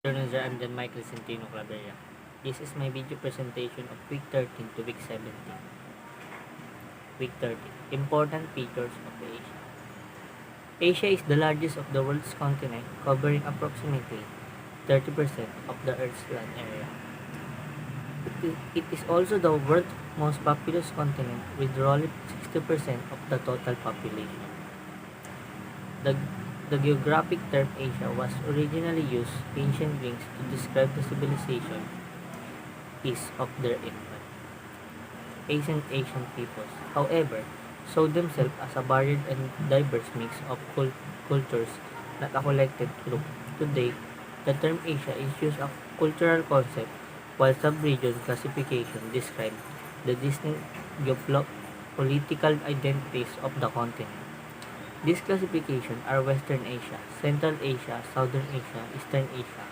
I'm John Michael Centino Claveria. This is my video presentation of week 13 to week 17. Week 13. Important features of Asia. Asia is the largest of the world's continent, covering approximately 30% of the Earth's land area. It is also the world's most populous continent, with roughly 60% of the total population. The, the geographic term Asia was originally used ancient Greeks to describe the civilization east of their infant. Asian peoples, however, saw themselves as a varied and diverse mix of cultures, not a collected group. Today, the term Asia is used as a cultural concept, while sub-region classification describe the distinct geopolitical identities of the continent. These classifications are Western Asia, Central Asia, Southern Asia, Eastern Asia,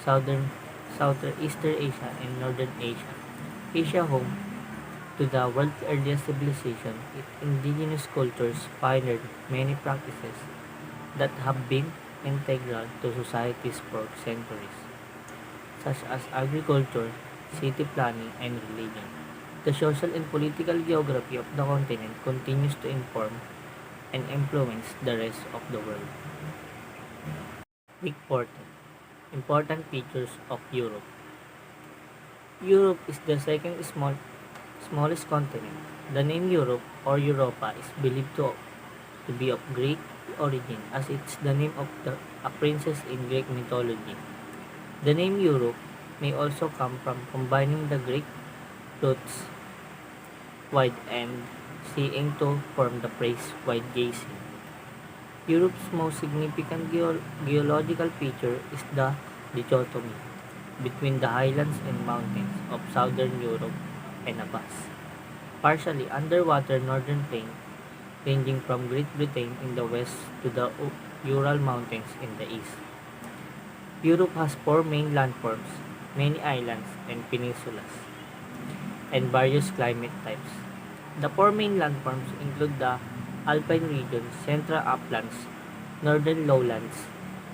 Southeastern Asia, and Northern Asia. Asia, home to the world's earliest civilization, its indigenous cultures pioneered many practices that have been integral to societies for centuries, such as agriculture, city planning, and religion. The social and political geography of the continent continues to inform and influence the rest of the world. Week 14. Important features of Europe. Europe is the second smallest continent. The name Europe or Europa is believed to be of Greek origin, as it's the name of a princess in Greek mythology. The name Europe may also come from combining the Greek roots wide and seeing to form the phrase wide gazing. Europe's most significant geological feature is the dichotomy between the highlands and mountains of southern Europe and a vast, partially underwater northern plain ranging from Great Britain in the west to the Ural Mountains in the east. Europe has four main landforms, many islands and peninsulas, and various climate types. The four main landforms include the Alpine region, Central Uplands, Northern Lowlands,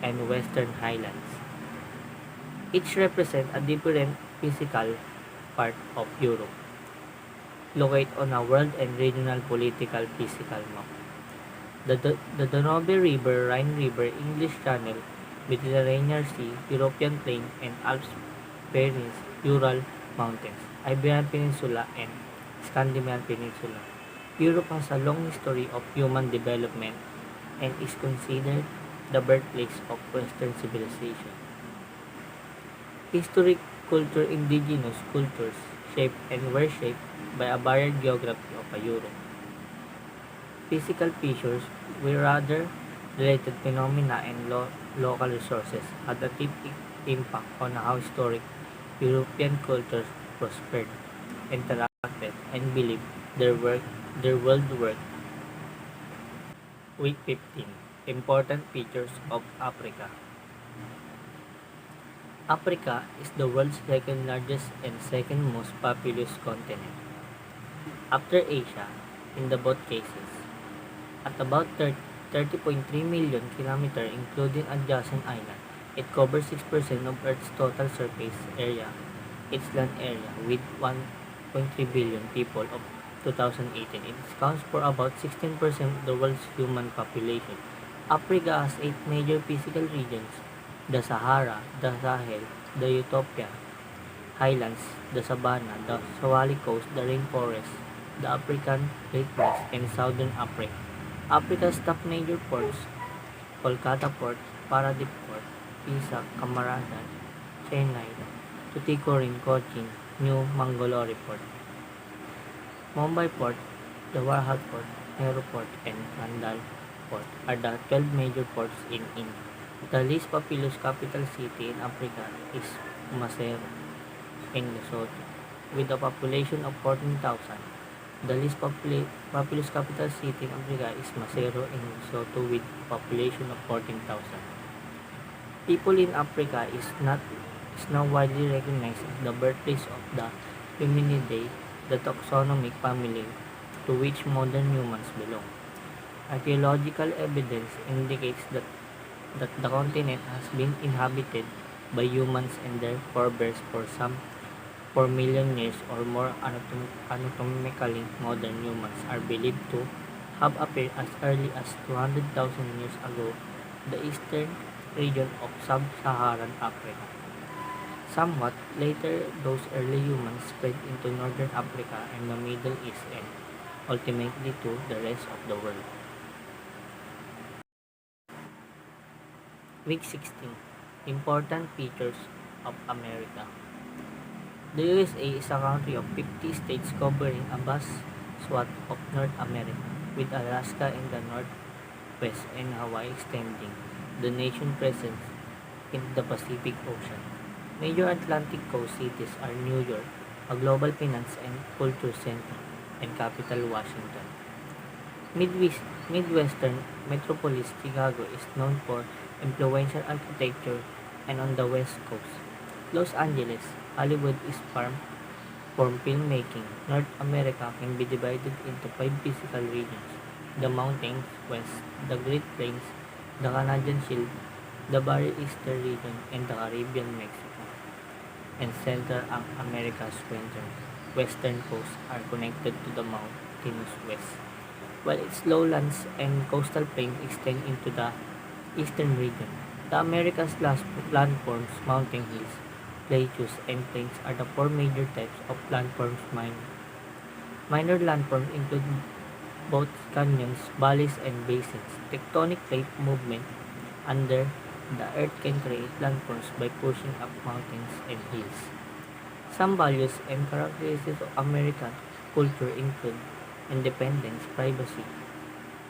and Western Highlands. Each represent a different physical part of Europe, located on a world and regional political physical map. The Danube River, Rhine River, English Channel, Mediterranean Sea, European Plain, and Alps, Pyrenees, Ural Mountains, Iberian Peninsula, and Scandinavian Peninsula. Europe has a long history of human development and is considered the birthplace of Western civilization. Historic culture indigenous cultures shaped and were shaped by a varied geography of Europe. Physical features were rather related phenomena and local resources had a deep impact on how historic European cultures prospered, interacted, and believed their world worked. Week 15. Important features of Africa. Africa is the world's second largest and second most populous continent, after Asia, in the both cases. At about 30.3 million kilometers including adjacent islands, it covers 6% of Earth's total surface area, its land area, with 1.3 billion people of 2018. It accounts for about 16% of the world's human population. Africa has 8 major physical regions: the Sahara, the Sahel, the Ethiopia highlands, the savanna, the Somali coast, the rainforest, the African Great West, and Southern Africa. Africa's top major ports: Kolkata Port, Paradip Port, Pisa, Camarasa, Chennai, Tuticorin, Cochin, New Mangalore Port, Mumbai Port, Jawaharlal Port, Nehru Port, and Kandal Port are the 12 major ports in India. The least populous capital city in Africa is Maseru in Lesotho, with a population of 14,000. The least populous capital city in Africa is Maseru in Lesotho, with a population of 14,000. People in Africa is now widely recognized as the birthplace of the Hominidae, the taxonomic family to which modern humans belong. Archaeological evidence indicates that the continent has been inhabited by humans and their forebears for some 4 million years or more. Anatomically modern humans are believed to have appeared as early as 200,000 years ago in the eastern region of sub-Saharan Africa. Somewhat later, those early humans spread into northern Africa and the Middle East and ultimately to the rest of the world. Week 16. Important features of America. The USA is a country of 50 states covering a vast swath of North America, with Alaska in the northwest and Hawaii extending the nation's presence in the Pacific Ocean. Major Atlantic coast cities are New York, a global finance and culture center, and capital Washington. Midwestern metropolis Chicago is known for influential architecture, and on the West Coast, Los Angeles, Hollywood is famed for filmmaking. North America can be divided into five physical regions: the Mountains West, the Great Plains, the Canadian Shield, the Far Eastern region, and the Caribbean Mexico. And Central America's western coast are connected to the mountainous west, while its lowlands and coastal plains extend into the eastern region. The Americas' landforms, mountain hills, plateaus, and plains are the four major types of landforms. Minor landforms include both canyons, valleys, and basins. Tectonic plate movement under the earth can create landforms by pushing up mountains and hills. Some values and characteristics of American culture include independence, privacy,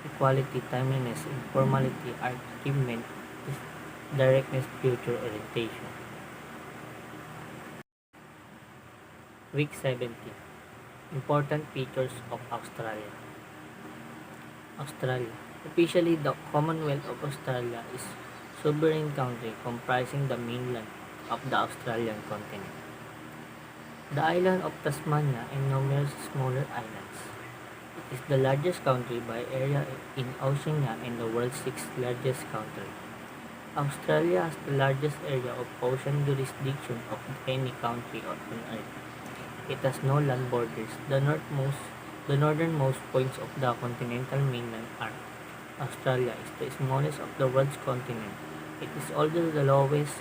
equality, timeliness, informality, achievement, directness, future orientation. Week 17. Important features of Australia. Australia. Officially, the Commonwealth of Australia is a sovereign country comprising the mainland of the Australian continent, the island of Tasmania, and numerous smaller islands. It is the largest country by area in Oceania and the world's sixth largest country. Australia has the largest area of ocean jurisdiction of any country on Earth. It has no land borders. The northernmost points of the continental mainland are: Australia is the smallest of the world's continent. It is also the lowest,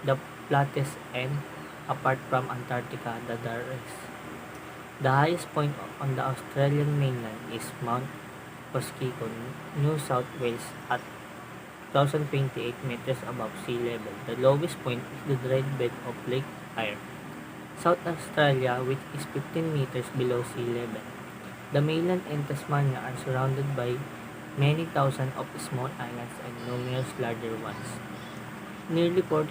the flattest, and, apart from Antarctica, the darkest. The highest point on the Australian mainland is Mount Koskiko, New South Wales, at 1,028 meters above sea level. The lowest point is the dried bed of Lake Eyre, South Australia, which is 15 meters below sea level. The mainland and Tasmania are surrounded by many thousands of small islands and numerous larger ones. Nearly 40%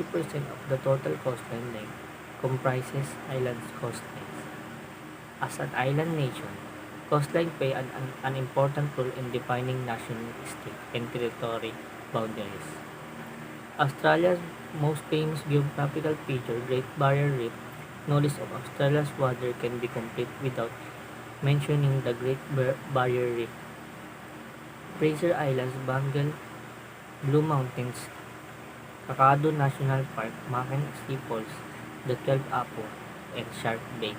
of the total coastline length comprises islands coastlines. As an island nation, coastline play an important role in defining national state and territory boundaries. Australia's most famous geographical feature, Great Barrier Reef. Knowledge of Australia's water can be complete without mentioning the Great Barrier Reef, Fraser Islands, Bengal, Blue Mountains, Kakadu National Park, Mackenzie Falls, the 12 Apple, and Shark Bay.